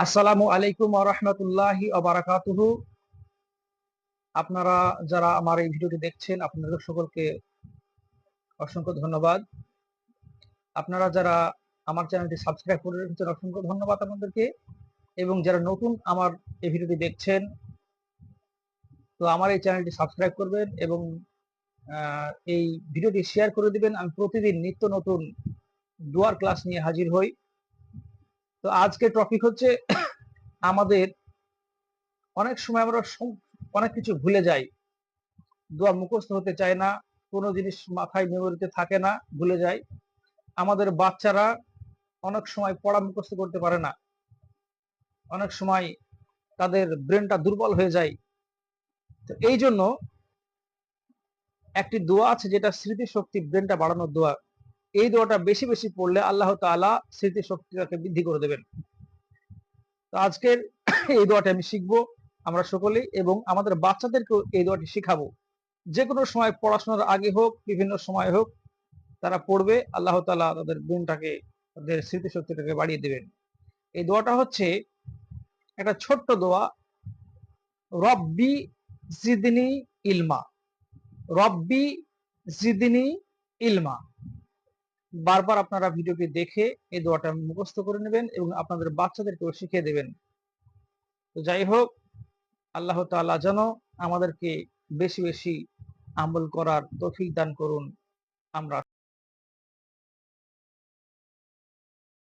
আসসালামু আলাইকুম ওয়া রাহমাতুল্লাহি ওয়া বারাকাতুহু। আপনারা যারা আমার এই ভিডিওটি দেখছেন, আপনাদের সকলকে অসংখ্য ধন্যবাদ। আপনারা যারা আমার চ্যানেলটি সাবস্ক্রাইব করে রেখেছেন, অসংখ্য ধন্যবাদ আপনাদেরকে। এবং যারা নতুন আমার এই ভিডিওটি দেখছেন, তো আমার এই চ্যানেলটি সাবস্ক্রাইব করবেন এবং এই ভিডিওটি শেয়ার করে দিবেন। আমি প্রতিদিন নিত্য নতুন দোয়ার ক্লাস নিয়ে হাজির হই। তো আজকের টপিক হচ্ছে আমাদের অনেক সময় আমরা অনেক কিছু ভুলে যাই, দোয়া মুখস্থ হতে চায় না, কোনো জিনিস মাথায় মেমোরিতে থাকে না, ভুলে যায়। আমাদের বাচ্চারা অনেক সময় পড়া মুখস্থ করতে পারে না, অনেক সময় তাদের ব্রেনটা দুর্বল হয়ে যায়। তো এই জন্য একটি দোয়া আছে যেটা স্মৃতিশক্তি, ব্রেনটা বাড়ানোর দোয়া। এই দোয়াটা বেশি বেশি পড়লে আল্লাহ তাআলা স্মৃতিশক্তিটাকে বৃদ্ধি করে দেবেন। তো আজকের এই দোয়াটা আমি শিখবো আমরা সকলেই, এবং আমাদের বাচ্চাদেরকেও এই দোয়াটি শিখাবো। যে কোনো সময়, পড়াশোনার আগে হোক, বিভিন্ন সময় হোক, তারা পড়বে, আল্লাহ তাআলা তাদের ব্রেনটাকে, তাদের স্মৃতিশক্তিটাকে বাড়িয়ে দেবেন। এই দোয়াটা হচ্ছে একটা ছোট্ট দোয়া, রব্বি জিদনি ইলমা। রব্বি জিদনি ইলমা। বারবার আপনারা ভিডিওটি দেখে এই দোয়াটা মুখস্থ করে নেবেন এবং আপনাদের বাচ্চাদেরকেও শিখিয়ে দেবেন। তো যাই হোক, আল্লাহ তাআলা যেন আমাদেরকে বেশি বেশি আমল করার তৌফিক দান করুন। আমরা